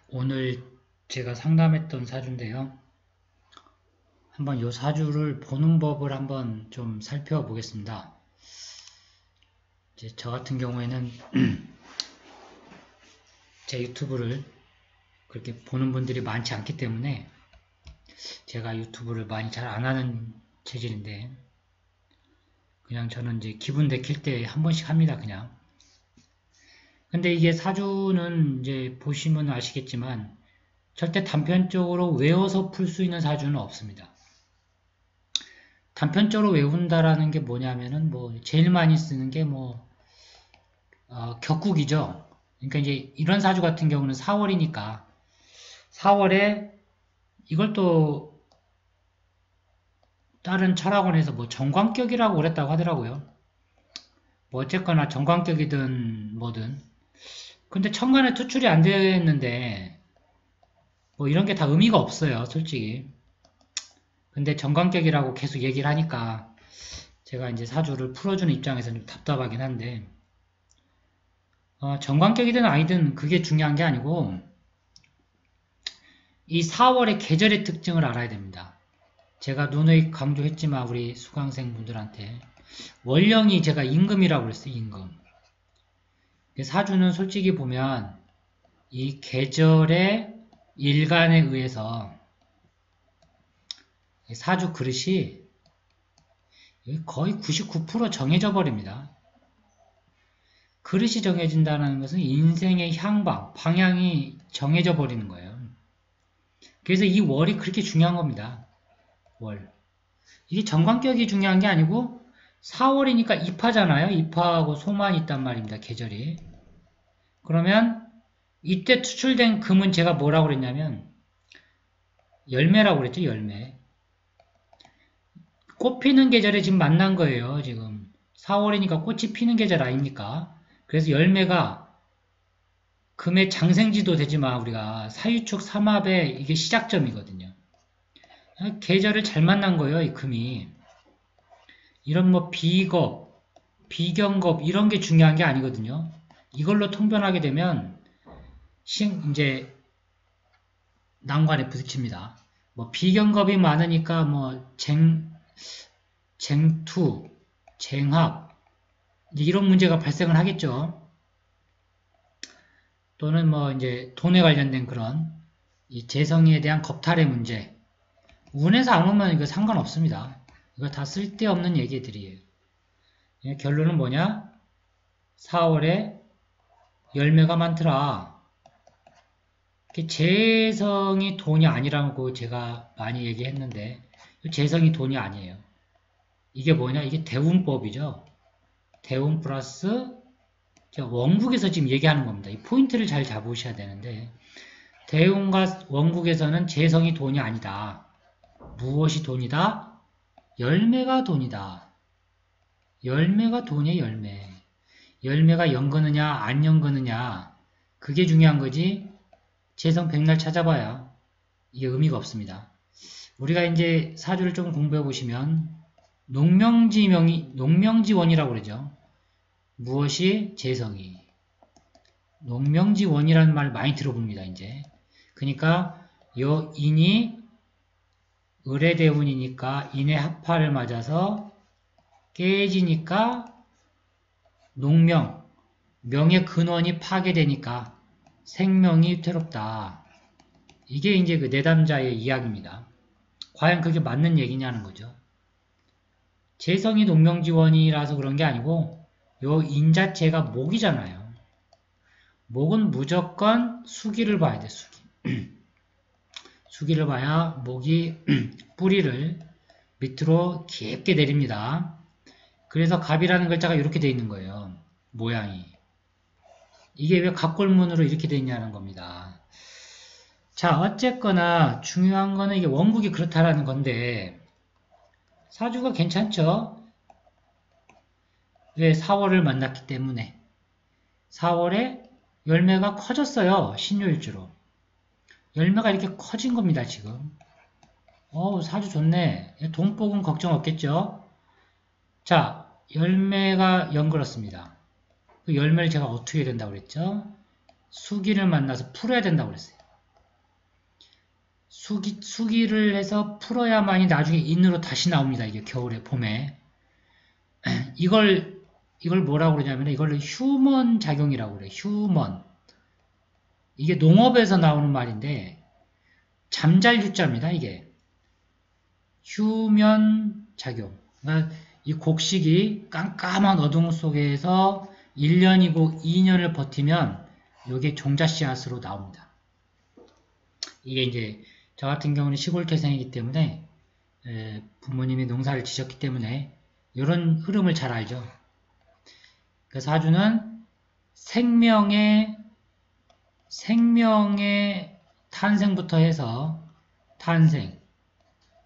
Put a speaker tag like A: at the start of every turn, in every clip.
A: 오늘 제가 상담했던 사주인데요. 한번 이 사주를 보는 법을 한번 좀 살펴보겠습니다. 이제 저 같은 경우에는 제 유튜브를 그렇게 보는 분들이 많지 않기 때문에 제가 유튜브를 많이 잘 안 하는 체질인데 그냥 저는 이제 기분 내킬 때 한 번씩 합니다, 그냥. 근데 이게 사주는 이제 보시면 아시겠지만 절대 단편적으로 외워서 풀 수 있는 사주는 없습니다. 단편적으로 외운다라는 게 뭐냐면은 제일 많이 쓰는 게 격국이죠. 그러니까 이제 이런 사주 같은 경우는 4월이니까 4월에 이걸 또 다른 철학원에서 정관격이라고 그랬다고 하더라고요. 어쨌거나 정관격이든 뭐든. 근데 천간에 투출이 안 되었는데 이런 게 다 의미가 없어요, 솔직히. 근데 정관격이라고 계속 얘기를 하니까 제가 이제 사주를 풀어주는 입장에서 좀 답답하긴 한데 정관격이든 아니든 그게 중요한 게 아니고 이 4월의 계절의 특징을 알아야 됩니다. 제가 누누이 강조했지만 우리 수강생분들한테 월령이 제가 임금이라고 그랬어요. 임금. 사주는 솔직히 보면 이 계절의 일간에 의해서 사주 그릇이 거의 99% 정해져 버립니다. 그릇이 정해진다는 것은 인생의 향방, 방향이 정해져 버리는 거예요. 그래서 이 월이 그렇게 중요한 겁니다. 월. 이게 정관격이 중요한 게 아니고 4월이니까 입하잖아요. 입하하고 소만이 있단 말입니다. 계절이. 그러면 이때 투출된 금은 제가 뭐라고 그랬냐면 열매라고 그랬죠. 열매. 꽃 피는 계절에 지금 만난 거예요. 지금 4월이니까 꽃이 피는 계절 아닙니까? 그래서 열매가 금의 장생지도 되지만 우리가 사유축 삼합의 이게 시작점이거든요. 계절을 잘 만난 거예요. 이 금이. 이런 비겁, 비경겁 이런 게 중요한 게 아니거든요. 이걸로 통변하게 되면 이제 난관에 부딪힙니다. 비경겁이 많으니까 쟁투, 쟁합 이런 문제가 발생을 하겠죠. 또는 이제 돈에 관련된 그런 이 재성에 대한 겁탈의 문제. 운에서 안 오면 이거 상관없습니다. 이거 다 쓸데없는 얘기들이에요. 결론은 뭐냐? 4월에 열매가 많더라. 재성이 돈이 아니라고 제가 많이 얘기했는데 재성이 돈이 아니에요. 이게 뭐냐? 이게 대운법이죠. 대운 플러스 원국에서 지금 얘기하는 겁니다. 이 포인트를 잘 잡으셔야 되는데 대운과 원국에서는 재성이 돈이 아니다. 무엇이 돈이다? 열매가 돈이다. 열매가 돈이에요. 열매. 열매가 연거느냐 안 연거느냐 그게 중요한 거지 재성 백날 찾아봐야 이게 의미가 없습니다. 우리가 이제 사주를 좀 공부해 보시면 농명지원이라고 그러죠. 무엇이 재성이. 농명지원이라는 말 많이 들어봅니다. 이제. 그러니까 요 인이 을의 대운이니까 인의 합파를 맞아서 깨지니까 농명, 명의 근원이 파괴되니까 생명이 위태롭다. 이게 이제 그 내담자의 이야기입니다. 과연 그게 맞는 얘기냐는 거죠. 재성이 농명지원이라서 그런 게 아니고 요 인 자체가 목이잖아요. 목은 무조건 수기를 봐야 돼. 수기. 수기를 봐야 목이 뿌리를 밑으로 깊게 내립니다. 그래서 갑이라는 글자가 이렇게 되어 있는 거예요. 모양이. 이게 왜 갑골문으로 이렇게 되어 있냐는 겁니다. 자, 어쨌거나 중요한 거는 이게 원국이 그렇다라는 건데 사주가 괜찮죠? 왜 4월을 만났기 때문에 4월에 열매가 커졌어요. 신유일주로. 열매가 이렇게 커진 겁니다. 지금. 사주 좋네. 동복은 걱정 없겠죠? 자, 열매가 연걸었습니다. 그 열매를 제가 어떻게 된다고 그랬죠? 수기를 만나서 풀어야 된다고 그랬어요. 수기를 해서 풀어야만이 나중에 인으로 다시 나옵니다. 이게 겨울에, 봄에. 이걸 뭐라고 그러냐면 이걸 휴먼 작용이라고 그래요. 휴먼. 이게 농업에서 나오는 말인데 잠잘 유자입니다. 이게. 휴면 작용. 그러니까 이 곡식이 깜깜한 어둠 속에서 1년이고 2년을 버티면 이게 종자 씨앗으로 나옵니다. 이게 이제 저 같은 경우는 시골 태생이기 때문에 부모님이 농사를 지셨기 때문에 이런 흐름을 잘 알죠. 그 사주는 생명의 탄생부터 해서 탄생,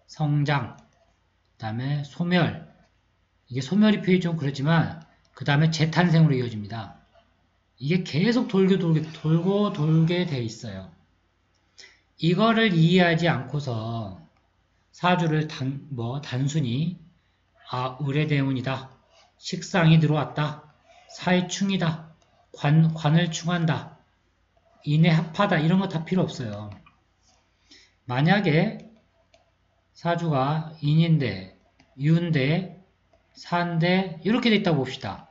A: 성장, 그 다음에 소멸, 이게 소멸이 표현이 좀 그렇지만 그 다음에 재탄생으로 이어집니다. 이게 계속 돌고 돌게 돼 있어요. 이거를 이해하지 않고서 사주를 단순히 을의 대운이다, 식상이 들어왔다, 사회충이다, 관을 충한다, 인해합하다 이런 거 다 필요 없어요. 만약에 사주가 인인데, 유인데, 사인데 이렇게 돼 있다고 봅시다.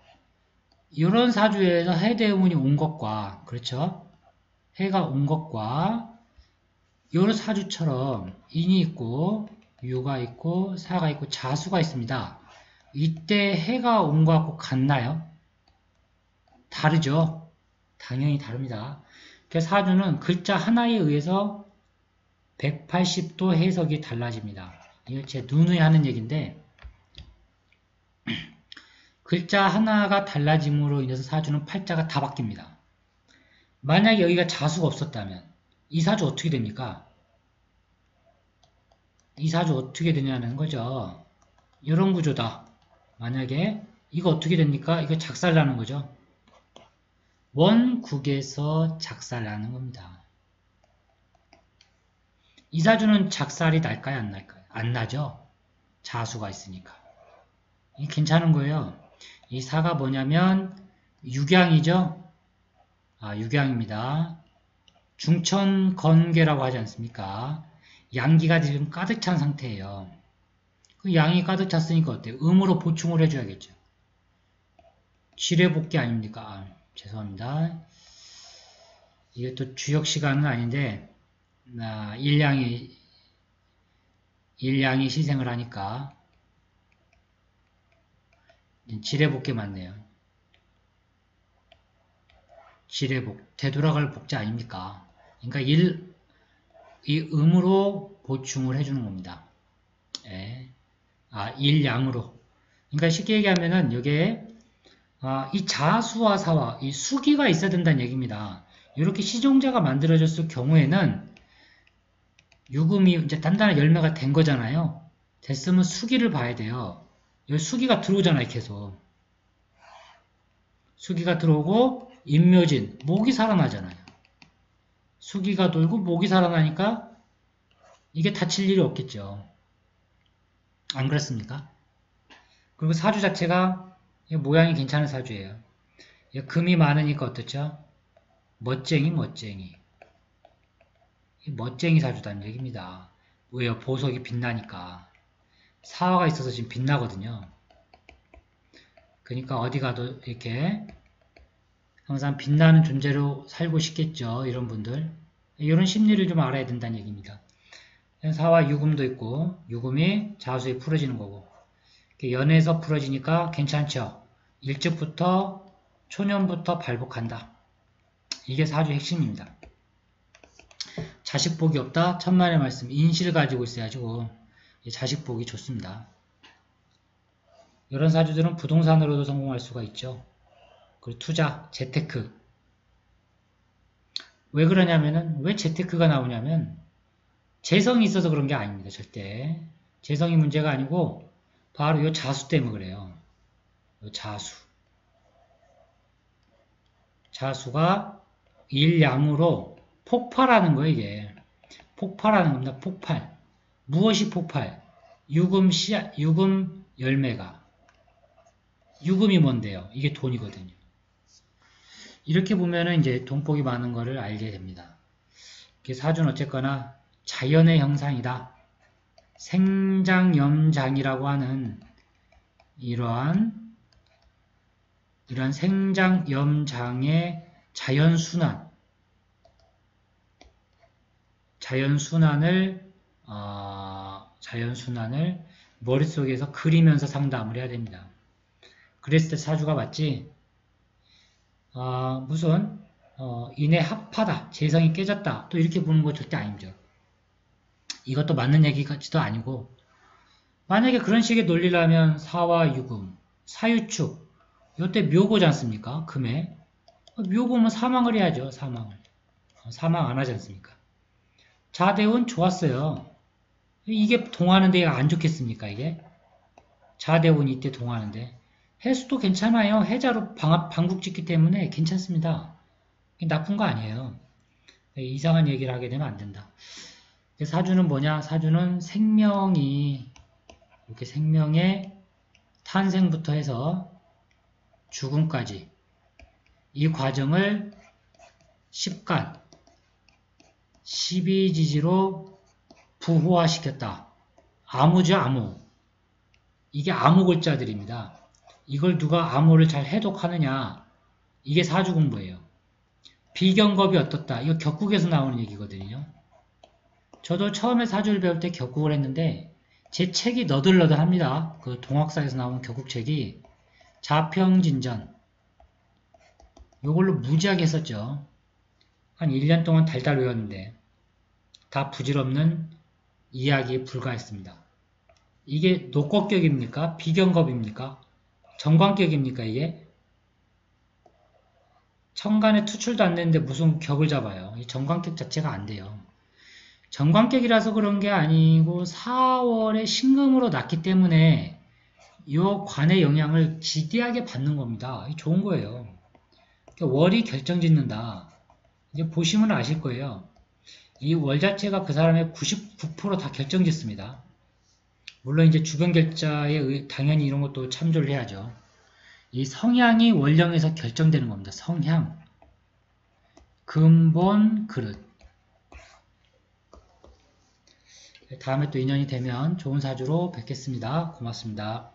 A: 이런 사주에서 해대운이 온 것과, 그렇죠? 해가 온 것과 이런 사주처럼 인이 있고 유가 있고 사가 있고 자수가 있습니다. 이때 해가 온 것 같고 같나요? 다르죠? 당연히 다릅니다. 그래서 사주는 글자 하나에 의해서 180도 해석이 달라집니다. 이거 제 누누이 하는 얘기인데 글자 하나가 달라짐으로 인해서 사주는 팔자가 다 바뀝니다. 만약에 여기가 자수가 없었다면 이 사주 어떻게 됩니까? 이 사주 어떻게 되냐는 거죠. 이런 구조다. 만약에 이거 어떻게 됩니까? 이거 작살나는 거죠. 원국에서 작살나는 겁니다. 이 사주는 작살이 날까요? 안 날까요? 안 나죠. 자수가 있으니까. 이 괜찮은 거예요. 이 사가 뭐냐면 육양이죠. 육양입니다. 중천건괴라고 하지 않습니까? 양기가 지금 가득 찬 상태예요. 그 양이 가득 찼으니까 어때요? 음으로 보충을 해줘야겠죠. 지뢰복귀 아닙니까? 죄송합니다. 이게 또 주역 시간은 아닌데 일양이 시생을 하니까 지뢰복귀 맞네요. 지뢰복, 되돌아갈 복제 아닙니까? 그러니까 이 음으로 보충을 해주는 겁니다. 예. 일양으로. 그러니까 쉽게 얘기하면은 여기에 이 자수와 사와 이 수기가 있어야 된다는 얘기입니다. 이렇게 시종자가 만들어졌을 경우에는 유금이 이제 단단한 열매가 된 거잖아요. 됐으면 수기를 봐야 돼요. 여기 수기가 들어오잖아요, 계속. 수기가 들어오고 인묘진, 목이 살아나잖아요. 수기가 돌고 목이 살아나니까 이게 다칠 일이 없겠죠. 안 그렇습니까? 그리고 사주 자체가 모양이 괜찮은 사주예요. 금이 많으니까 어떻죠? 멋쟁이. 멋쟁이 사주다는 얘기입니다. 왜요? 보석이 빛나니까. 사화가 있어서 지금 빛나거든요. 그러니까 어디 가도 이렇게 항상 빛나는 존재로 살고 싶겠죠. 이런 분들. 이런 심리를 좀 알아야 된다는 얘기입니다. 사화 유금도 있고 유금이 자수에 풀어지는 거고 연애에서 풀어지니까 괜찮죠. 일찍부터 초년부터 발복한다. 이게 사주의 핵심입니다. 자식복이 없다. 천만의 말씀 인실을 가지고 있어야지고 자식복이 좋습니다. 이런 사주들은 부동산으로도 성공할 수가 있죠. 그리고 투자, 재테크. 왜 그러냐면은 왜 재테크가 나오냐면 재성이 있어서 그런 게 아닙니다. 절대. 재성이 문제가 아니고 바로 이 자수 때문에 그래요. 이 자수. 자수가 일양으로 폭발하는 거예요. 이게. 폭발하는 겁니다. 폭발. 무엇이 폭발? 유금 열매가. 유금이 뭔데요? 이게 돈이거든요. 이렇게 보면은 이제 동복이 많은 거를 알게 됩니다. 사주는 어쨌거나 자연의 형상이다. 생장염장이라고 하는 이러한 생장염장의 자연순환을 머릿속에서 그리면서 상담을 해야 됩니다. 그랬을 때 사주가 맞지? 무슨 인해 합하다, 재성이 깨졌다, 또 이렇게 보는 거 절대 아니죠. 이것도 맞는 얘기 같지도 아니고, 만약에 그런 식의 논리라면 사와 유금, 사유축, 이때 묘고지 않습니까? 금에. 묘고면 사망을 해야죠. 사망을. 사망 안 하지 않습니까? 자대운 좋았어요. 이게 동하는데 안 좋겠습니까? 이게? 자대운이 이때 동하는데. 해수도 괜찮아요. 해자로 방국 짓기 때문에 괜찮습니다. 나쁜 거 아니에요. 이상한 얘기를 하게 되면 안 된다. 사주는 뭐냐? 사주는 생명이 이렇게 생명의 탄생부터 해서 죽음까지 이 과정을 10간, 12지지로 부호화시켰다. 암호죠, 암호. 이게 암호 글자들입니다. 이걸 누가 암호를 잘 해독하느냐, 이게 사주 공부예요. 비경겁이 어떻다. 이거 격국에서 나오는 얘기거든요. 저도 처음에 사주를 배울 때 격국을 했는데 제 책이 너덜너덜합니다. 그 동학사에서 나온 격국책이 자평진전 이걸로 무지하게 했었죠. 한 1년 동안 달달 외웠는데 다 부질없는 이야기에 불과했습니다. 이게 노꺾격입니까? 비경겁입니까? 정관격입니까? 이게? 천간에 투출도 안 되는데 무슨 격을 잡아요. 이 정관격 자체가 안 돼요. 정관격이라서 그런 게 아니고 4월에 신금으로 났기 때문에 이 관의 영향을 지대하게 받는 겁니다. 좋은 거예요. 월이 결정짓는다. 이제 보시면 아실 거예요. 이 월 자체가 그 사람의 99% 다 결정짓습니다. 물론 이제 주변 결자에 당연히 이런 것도 참조를 해야죠. 이 성향이 월령에서 결정되는 겁니다. 성향. 근본, 그릇. 다음에 또 인연이 되면 좋은 사주로 뵙겠습니다. 고맙습니다.